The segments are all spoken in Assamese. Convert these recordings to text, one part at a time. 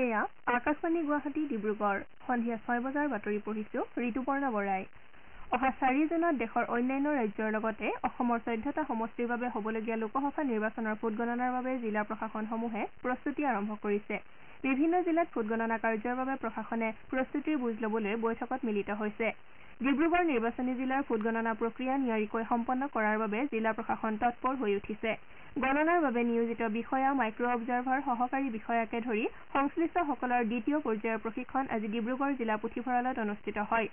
এয়া আকাশবাণী গুৱাহাটী ডিব্ৰুগড় সন্ধিয়া 6 বজাৰ বাতৰি পঢ়িছো ঋতুপৰ্ণা বৰাই অহা 4 জুনত দেশৰ অন্যান্য ৰাজ্যৰ লগতে অসমৰ 14টা সমষ্টিৰ বাবে হ'বলগীয়া লোকসভা নিৰ্বাচনৰ ভোটগণনাৰ বাবে জিলা প্ৰশাসনসমূহে প্ৰস্তুতি আৰম্ভ কৰিছে বিভিন্ন জিলাত ভোটগণনা কাৰ্যৰ বাবে প্ৰশাসনে প্ৰস্তুতিৰ বুজ ল'বলৈ বৈঠকত মিলিত হৈছে ডিব্ৰুগড় নিৰ্বাচনী জিলাৰ ভোটগণনা প্ৰক্ৰিয়া নিয়াৰিকৈ সম্পন্ন কৰাৰ বাবে জিলা প্ৰশাসন তৎপৰ হৈ উঠিছে গণনাৰ বাবে নিয়োজিত বিষয়া মাইক্ৰ অবজাৰভাৰ সহকাৰী বিষয়াকে ধৰি সংশ্লিষ্টসকলৰ দ্বিতীয় পৰ্যায়ৰ প্ৰশিক্ষণ আজি ডিব্ৰুগড় জিলা পুথিভঁৰালত অনুষ্ঠিত হয়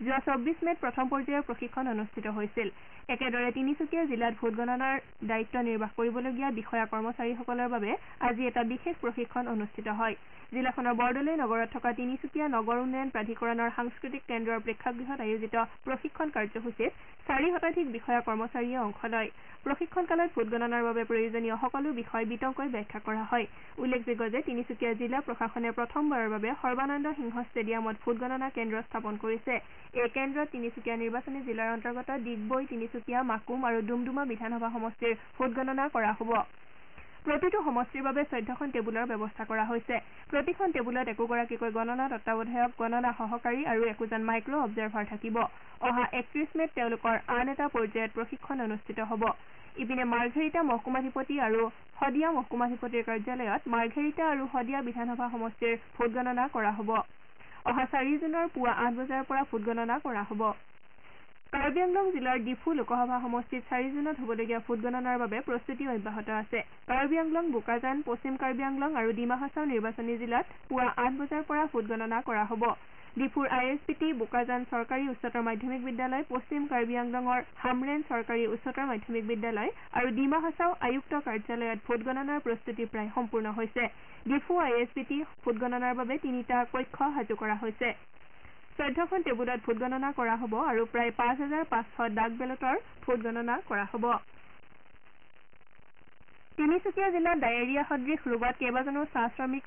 যোৱা 24 মেত প্ৰথম পৰ্যায়ৰ প্ৰশিক্ষণ অনুষ্ঠিত হৈছিল একেদৰে তিনিচুকীয়া জিলাত ভোটগণনাৰ দায়িত্ব নিৰ্বাহ কৰিবলগীয়া বিষয়া কৰ্মচাৰীসকলৰ বাবে আজি এটা বিশেষ প্ৰশিক্ষণ অনুষ্ঠিত হয় জিলাখনৰ বৰদলৈ নগৰত থকা তিনিচুকীয়া নগৰ উন্নয়ন প্ৰাধিকৰণৰ সাংস্কৃতিক কেন্দ্ৰৰ প্ৰেক্ষাগৃহত আয়োজিত প্ৰশিক্ষণ কাৰ্যসূচীত 4 শতাধিক বিষয়া কৰ্মচাৰীয়ে অংশ লয় প্ৰশিক্ষণ কালত ভোটগণনাৰ বাবে প্ৰয়োজনীয় সকলো বিষয় বিতংকৈ ব্যাখ্যা কৰা হয় উল্লেখযোগ্য যে তিনিচুকীয়া জিলা প্ৰশাসনে প্ৰথমবাৰৰ বাবে সৰ্বানন্দ সিংহ ষ্টেডিয়ামত ভোটগণনা কেন্দ্ৰ স্থাপন কৰিছে এই কেন্দ্ৰত তিনিচুকীয়া নিৰ্বাচনী জিলাৰ অন্তৰ্গত ডিগবৈ তিনিচুকীয়া মাকুম আৰু ডুমডুমা বিধানসভা সমষ্টিৰ ভোটগণনা কৰা হ'ব প্ৰতিটো সমষ্টিৰ বাবে 14খন টেবুলৰ ব্যৱস্থা কৰা হৈছে প্ৰতিখন টেবুলত একোগৰাকীকৈ গণনা তত্ত্বাৱধায়ক গণনা সহকাৰী আৰু একোজন মাইক্ৰ অবজাৰভাৰ থাকিব অহা 31 মেত তেওঁলোকৰ আন এটা পৰ্যায়ত প্ৰশিক্ষণ অনুষ্ঠিত হ'ব ইপিনে মাৰ্ঘেৰিটা মহকুমাধিপতি আৰু শদিয়া মহকুমাধিপতিৰ কাৰ্যালয়ত মাৰ্ঘেৰিটা আৰু শদিয়া বিধানসভা সমষ্টিৰ ভোটগণনা কৰা হ'ব অহা 4 জুনৰ পুৱা 8 বজাৰ পৰা ভোটগণনা কৰা হ'ব কাৰ্বি আংলং জিলাৰ ডিফু লোকসভা সমষ্টিত 4 জুনত হ'বলগীয়া ভোটগণনাৰ বাবে প্ৰস্তুতি অব্যাহত আছে কাৰ্বি আংলং বোকাজান পশ্চিম কাৰ্বি আংলং আৰু ডিমা হাছাও নিৰ্বাচনী জিলাত পুৱা 8 বজাৰ পৰা ভোটগণনা কৰা হ'ব ডিফুৰ ISBT বোকাজান চৰকাৰী উচ্চতৰ মাধ্যমিক বিদ্যালয় পশ্চিম কাৰ্বি আংলঙৰ হামৰেন চৰকাৰী উচ্চতৰ মাধ্যমিক বিদ্যালয় আৰু ডিমা হাছাও আয়ুক্ত কাৰ্যালয়ত ভোটগণনাৰ প্ৰস্তুতি প্ৰায় সম্পূৰ্ণ হৈছে ডিফু ISBT ভোটগণনাৰ বাবে 3টা কক্ষ সাজু কৰা হৈছে 14খন টেবুলত ভোটগণনা কৰা হ'ব আৰু প্ৰায় 5500 ডাক বেলটৰ ভোটগণনা কৰা হ'ব তিনিচুকীয়া জিলাত ডায়েৰিয়া সদৃশ ৰোগত কেইবাজনো চাহ শ্ৰমিক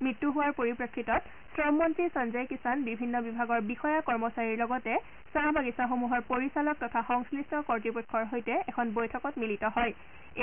মৃত্যু হোৱাৰ পৰিপ্ৰেক্ষিতত শ্ৰম মন্ত্ৰী সঞ্জয় কিষাণ বিভিন্ন বিভাগৰ বিষয়া কৰ্মচাৰীৰ লগতে চাহ বাগিচাসমূহৰ পৰিচালক তথা সংশ্লিষ্ট কৰ্তৃপক্ষৰ সৈতে এখন বৈঠকত মিলিত হয়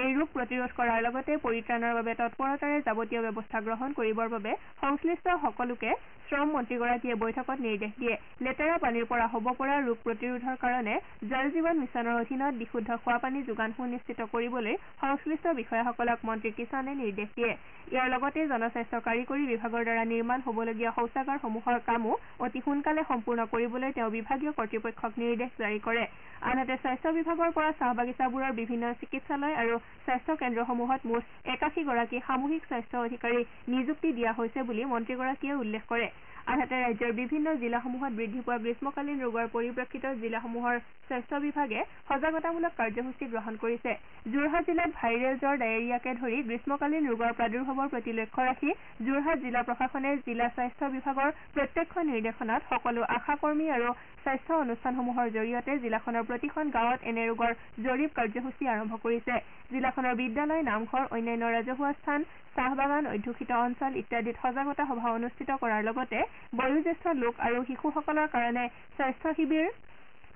এই ৰোগ প্ৰতিৰোধ কৰাৰ লগতে পৰিত্ৰাণৰ বাবে তৎপৰতাৰে যাৱতীয় ব্যৱস্থা গ্ৰহণ কৰিবৰ বাবে সংশ্লিষ্ট সকলোকে শ্ৰম মন্ত্ৰীগৰাকীয়ে বৈঠকত নিৰ্দেশ দিয়ে লেতেৰা পানীৰ পৰা হ'ব পৰা ৰোগ প্ৰতিৰোধৰ কাৰণে জল জীৱন মিছনৰ অধীনত বিশুদ্ধ খোৱা পানী যোগান সুনিশ্চিত কৰিবলৈ সংশ্লিষ্ট বিষয়াসকলক মন্ত্ৰী কিষাণে নিৰ্দেশ দিয়ে ইয়াৰ লগতে জনস্বাস্থ্য কাৰিকৰী বিভাগৰ দ্বাৰা নিৰ্মাণ হ'বলগীয়া শৌচাগাৰসমূহৰ কামো অতি সোনকালে সম্পূৰ্ণ কৰিবলৈ তেওঁ বিভাগীয় কৰ্তৃপক্ষক নিৰ্দেশ জাৰি কৰে আনহাতে স্বাস্থ্য বিভাগৰ পৰা চাহ বাগিচাবোৰৰ বিভিন্ন চিকিৎসালয় আৰু স্বাস্থ্য কেন্দ্ৰসমূহত মুঠ 81 গৰাকী সামূহিক স্বাস্থ্য অধিকাৰী নিযুক্তি দিয়া হৈছে বুলি মন্ত্ৰীগৰাকীয়ে উল্লেখ কৰে আনহাতে ৰাজ্যৰ বিভিন্ন জিলাসমূহত বৃদ্ধি পোৱা গ্ৰীষ্মকালীন ৰোগৰ পৰিপ্ৰেক্ষিতত জিলাসমূহৰ স্বাস্থ্য বিভাগে সজাগতামূলক কাৰ্যসূচী গ্ৰহণ কৰিছে যোৰহাট জিলাত ভাইৰেল জ্বৰ ডায়েৰিয়াকে ধৰি গ্ৰীষ্মকালীন ৰোগৰ প্ৰাদুৰ্ভাৱৰ প্ৰতি লক্ষ্য ৰাখি যোৰহাট জিলা প্ৰশাসনে জিলা স্বাস্থ্য বিভাগৰ প্ৰত্যক্ষ নিৰ্দেশনাত সকলো আশাকৰ্মী আৰু স্বাস্থ্য অনুষ্ঠানসমূহৰ জৰিয়তে জিলাখনৰ প্ৰতিখন গাঁৱত এনে ৰোগৰ জৰীপ কাৰ্যসূচী আৰম্ভ কৰিছে জিলাখনৰ বিদ্যালয় নামঘৰ অন্যান্য ৰাজহুৱা স্থান চাহ বাগান অধ্যুষিত অঞ্চল ইত্যাদিত সজাগতা সভা অনুষ্ঠিত কৰাৰ লগতে বয়োজ্যেষ্ঠ লোক আৰু শিশুসকলৰ কাৰণে স্বাস্থ্য শিবিৰ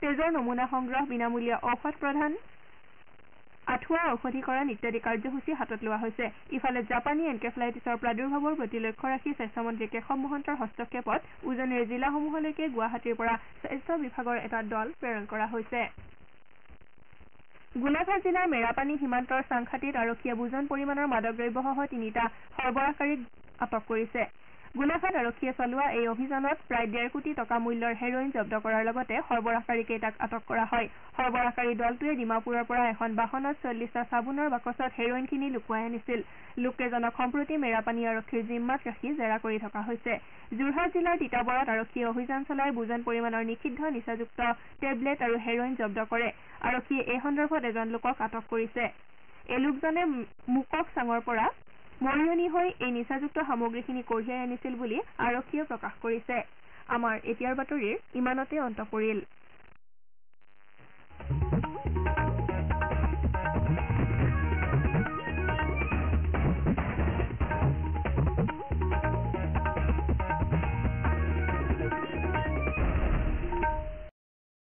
তেজৰ নমুনা সংগ্ৰহ বিনামূলীয়া ঔষধ প্ৰদান আঁঠুৱা ঔষধীকৰণ ইত্যাদি কাৰ্যসূচী হাতত লোৱা হৈছে ইফালে জাপানী এনকেফেলাইটিছৰ প্ৰাদুৰ্ভাৱৰ প্ৰতি লক্ষ্য ৰাখি স্বাস্থ্যমন্ত্ৰী কেশৱ মহন্তৰ হস্তক্ষেপত উজনিৰ জিলাসমূহলৈকে গুৱাহাটীৰ পৰা স্বাস্থ্য বিভাগৰ এটা দল প্ৰেৰণ কৰা হৈছে গোলাঘাট জিলাৰ মেৰাপানী সীমান্তৰ চাংখাতিত আৰক্ষীয়ে বুজন পৰিমাণৰ মাদক দ্ৰব্যসহ 3টা সৰবৰাহকাৰীক আটক কৰিছে গোলাঘাট আৰক্ষীয়ে চলোৱা এই অভিযানত প্ৰায় 1.5 কোটি টকা মূল্যৰ হেৰইন জব্দ কৰাৰ লগতে সৰবৰাহকাৰীকেইটাক আটক কৰা হয় সৰবৰাহকাৰী দলটোৱে ডিমাপুৰৰ পৰা এখন বাহনত 40টা চাবোনৰ বাকচত হেৰইনখিনি লুকুৱাই আনিছিল লোককেইজনক সম্প্ৰতি মেৰাপানী আৰক্ষীৰ জিম্মাত ৰাখি জেৰা কৰি থকা হৈছে যোৰহাট জিলাৰ তিতাবৰত আৰক্ষীয়ে অভিযান চলাই বুজন পৰিমাণৰ নিষিদ্ধ নিচাযুক্ত টেবলেট আৰু হেৰইন জব্দ কৰে আৰক্ষীয়ে এই সন্দৰ্ভত এজন লোকক আটক কৰিছে এই লোকজনে মুকক চাঙৰ পৰা মৰিয়নি হৈ এই নিচাযুক্ত সামগ্ৰীখিনি কঢ়িয়াই আনিছিল বুলি আৰক্ষীয়ে প্ৰকাশ কৰিছে আমাৰ এতিয়াৰ বাতৰিৰ ইমানতে অন্ত পৰিল